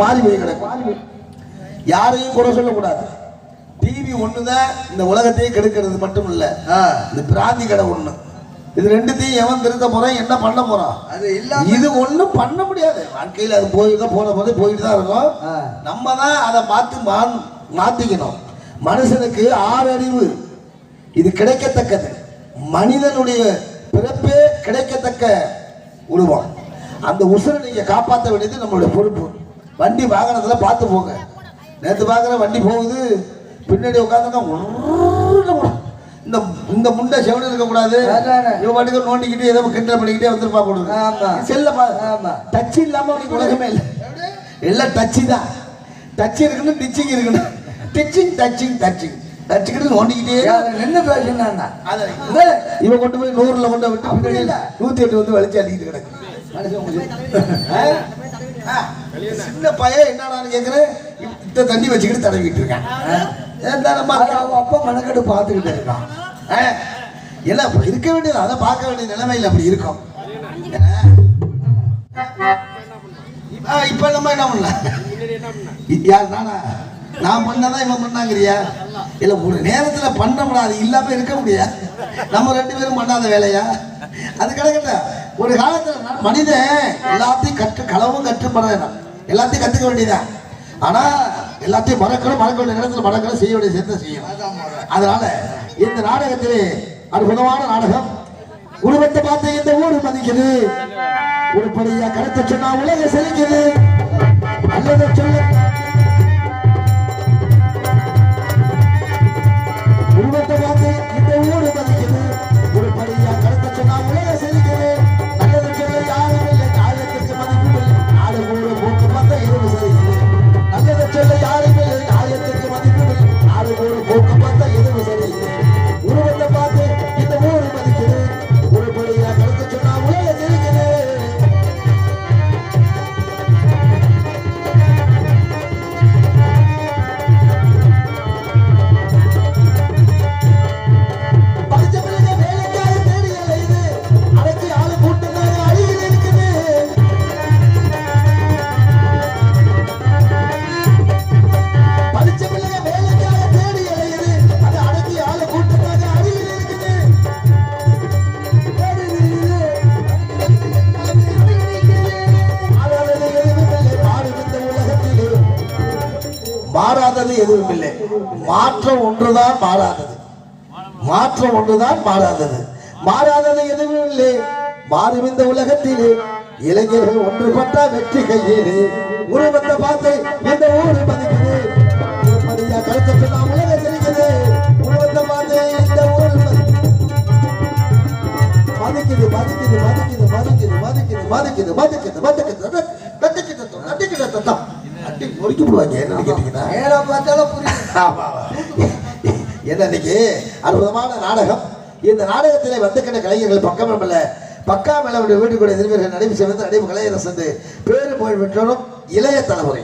மாறி போய் கிடக்கும். யாரையும் குறை சொல்லக்கூடாது. டிவி ஒண்ணுதான் இந்த உலகத்தையே கெடுக்கிறது மட்டும் இல்ல, இந்த பிராந்தி கடை ஒண்ணு. இது ரெண்டுத்தையும் எவன் திருத்த போறான், என்ன பண்ண போறான், அது இல்ல. இது ஒண்ணும் பண்ண முடியாது வாழ்க்கையில். அது போயிதான் போன போது போயிட்டு தான் இருக்கும். நம்ம தான் அதை மாத்திக்கணும். மனுஷனுக்கு 6 அறிவு, இது கிடைக்கத்தக்கது. மனிதனுடைய பிறப்பே கிடைக்கத்தக்க உருவம். அந்த உசுரை நீங்க காப்பாற்ற வேண்டியது நம்மளுடைய பொறுப்பு. வண்டி வாகனத்துல பார்த்து போங்க. நேற்று பார்க்குற வண்டி போகுது, பின்னாடி உட்காந்துருக்கா இந்த இந்த முண்டை செவன் இருக்கக்கூடாது. இவன் பாட்டுக்கு நோண்டிக்கிட்டு ஏதோ கிண்டல் பண்ணிக்கிட்டே வந்துருப்பா போடுங்க. செல்ல டச் இல்லாம அவனுக்கு உலகமே இல்லை. எல்லாம் டச்சு தான். டச் இருக்கணும், டிச்சிங் இருக்கணும். டிச்சிங் டச்சிங் டச்சிங் டச்சுக்கிட்டு நோண்டிக்கிட்டே என்ன பேசுனா இவன் கொண்டு போய் 100ல கொண்டு விட்டு பின்னாடி 108 வந்து வலிச்சு அடிக்கிட்டு கிடக்கு. சின்ன பையன் என்னன்னு கேட்கிறேன், இத்த தண்ணி வச்சுக்கிட்டு தடவிட்டு இருக்கான். அப்பா மனக்கட்டு பார்த்துக்கிட்டு இருக்கான். எல்லாம் இருக்க வேண்டியது, அதை பார்க்க வேண்டிய நிலைமையில் அப்படி இருக்கும். இப்ப நம்ம என்ன பண்ணலாம், யார் நானா நான் பண்ணதான் இவன் பண்ணாங்கிறியா? இல்ல ஒரு நேரத்துல பண்ண முடியாது, இல்லாம இருக்க முடியாது. நம்ம 2 பேரும் பண்ணாத வேலையா? அது கிடக்கல. ஒரு காலத்துல மனிதன் எல்லாத்தையும் களவும் கற்றுப்படணும், எல்லாத்தையும் கத்துக்க வேண்டியதான். ஆனா எல்லாத்தையும் மறக்க வேண்டிய நேரத்தில் மறக்கணும், செய்ய வேண்டிய சேர்த்து செய்யணும். அதனால இந்த நாடகத்திலே அற்புதமான நாடகம். உருவத்தை பார்த்து இந்த ஊரு மதிக்குது, உருப்படியா கருத்தை சொன்னா உலக செழிக்குது. அல்லது சொல்ல உருவத்தை பார்த்து இந்த ஊரு மதிக்குது, உருப்படியா கருத்தை சொன்னா உலக செழிக்குது. நல்லது சொல்ல யாரும் இல்லை, நியாயத்திற்கு மதிப்பு இல்லை. நாடு கூட போக்கு பார்த்தா இரவு செழிக்குது. நல்லதை சொல்ல யாரும் இல்லை, நியாயத்திற்கு மதிப்பு இல்லை. நாடு கூட போக்கு பார்த்தா இரவு செழிக்குது. உருவத்தை பார்த்து இந்த ஊரு மதிக்குது, உருப்படியா கருத்தை சொன்னா உலக செழிக்குது. மாறாதது எதுவும் இல்லை, மாற்றம் ஒன்றுதான் மாறாதது. மாற்றம் ஒன்றுதான் மாறாதது. மாறாதது எதுவும் இல்லை. மாறும் இந்த உலகத்திலே இளைஞர்கள் ஒன்றுபட்ட வெற்றி கையிலே. உருவத்தை பார்த்து இந்த ஊரு மதிக்குது, கருத்தை சொன்னா உலக செழிக்குது. உருவத்தை பார்த்து இந்த ஊரு மதிக்குது மதிக்குது மதிக்குது மதிக்குது மதிக்குது மதிக்குது மதிக்குது மதிக்குது நட்டிக்கிட்ட தத்தம் அட்டி முடிக்க போடுவாங்க. என்னன்னு கேட்டீங்கன்னா என்ன இன்னைக்கு அற்புதமான நாடகம். இந்த நாடகத்திலே வந்துக்கிட்ட கலைஞர்கள் பக்கமில்ல பக்கா மேல வீட்டுக்குடைய எதிர்வீர்கள் நடைபெற்று சேர்ந்து நடைபெறும் கலைஞர் பேரு புகழ் பெற்றோரும் இளைய தலைமுறை.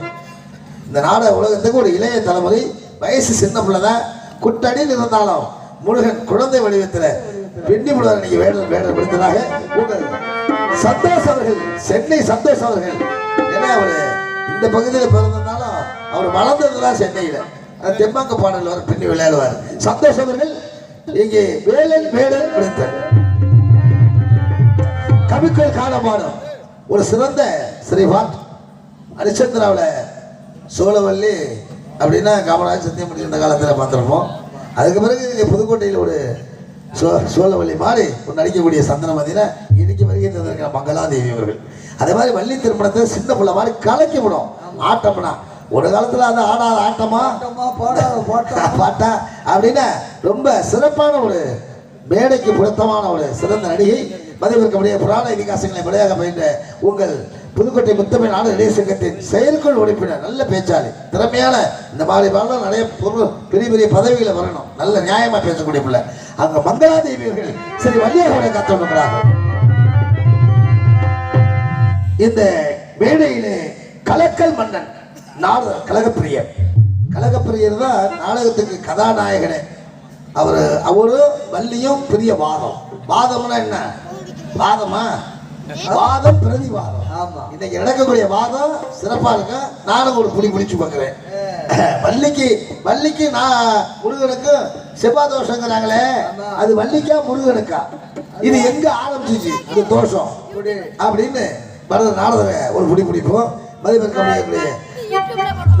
இந்த நாடக உலகத்துக்கு ஒரு இளைய தலைமுறை, வயசு சின்ன பிள்ளைதான். குட்டடியில் இருந்தாலும் முருகன் குழந்தை வடிவத்தில் பெண்ணி முழுவதும் இன்னைக்கு வேடல் பிடித்ததாக உங்கள் சந்தோஷ் அவர்கள், சென்னை சந்தோஷ் அவர்கள். ஏன்னா அவரு இந்த பகுதியில் பிறந்ததுனாலும் அவர் வளர்ந்ததுதான் சென்னையில. தெம்மாங்க பாடல் வர பின்னி விளையாடுவார். சந்தோஷ் அவர்கள் இங்கே வேலன் வேடன் பிடித்தார். கவிக்குள் காலமானம் ஒரு சிறந்த ஸ்ரீபாட். ஹரிச்சந்திராவில் சோழவல்லி அப்படின்னா காமராஜ் சத்தியமூர்த்தி இந்த காலத்தில் பார்த்துருப்போம். அதுக்கு பிறகு இங்கே புதுக்கோட்டையில் ஒரு சோழவல்லி மாதிரி ஒரு நடிக்கக்கூடிய சந்தனமதியில இன்னைக்கு வருகை தந்திருக்கிற மங்களாதேவி அவர்கள். அதே மாதிரி வள்ளி திருமணத்தை சின்ன பிள்ளை மாதிரி கலக்கி விடும். ஆட்டம்னா ஒரு காலத்துல அது ஆடாத ஆட்டமா பாட்டா அப்படின்னா ரொம்ப சிறப்பான ஒரு மேடைக்கு பொருத்தமான ஒரு சிறந்த நடிகை. மதிப்பிற்கக்கூடிய புராண இதிகாசங்களை விளையாக பயின்ற உங்கள் புதுக்கோட்டை முத்தமிழ் நாடு இளைய சங்கத்தின் செயற்குள் உறுப்பினர், நல்ல பேச்சாளி, திறமையான. இந்த மாதிரி பாடலாம் நிறைய பெரிய பெரிய பதவிகளை வரணும், நல்ல நியாயமா பேசக்கூடிய பிள்ளை. அங்க மங்களாதேவியர்கள் சரி வள்ளியாக காத்துள்ளார்கள். இந்த மேடையிலே கலக்கல் மன்னன் கலகப்பிரியர். கலகப்பிரியர் தான் நாடகத்துக்கு கதாநாயகனே. அவரு வள்ளியும் பெரிய வாதம். வாதம்னா என்ன? வாதமா வாதம் பிரதிவாதம். ஆமா, இன்னைக்கு நடக்கக்கூடிய வாதம் சிறப்பா இருக்க. நானும் ஒரு புடி பிடிச்சு பார்க்கிறேன். வள்ளிக்கு நான் முருகனுக்கு செவ்வாய் தோஷங்கிறாங்களே, அது வள்ளிக்கா முருகனுக்கா? இது எங்க ஆரம்பிச்சிச்சு இந்த தோஷம் அப்படின்னு நாரத ஒரு புடி பிடிப்போம். மதிப்பிற்க முடியக்கூடிய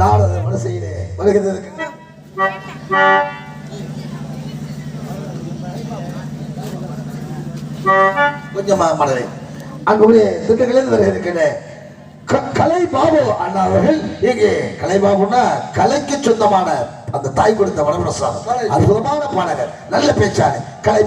நாரத மனசையிலே வருகிறது இருக்கு. கொஞ்சமா மனதை அங்குடைய திட்டங்களில் வர இருக்கின்ற கலை பாபு அண்ணா அவர்கள். இங்கே கலை பாபுன்னா கலைக்கு சொந்தமான அந்த தாய் கொடுத்த வனப்பிரசாதம். அற்புதமான பாடகர், நல்ல பேச்சாளர் கலை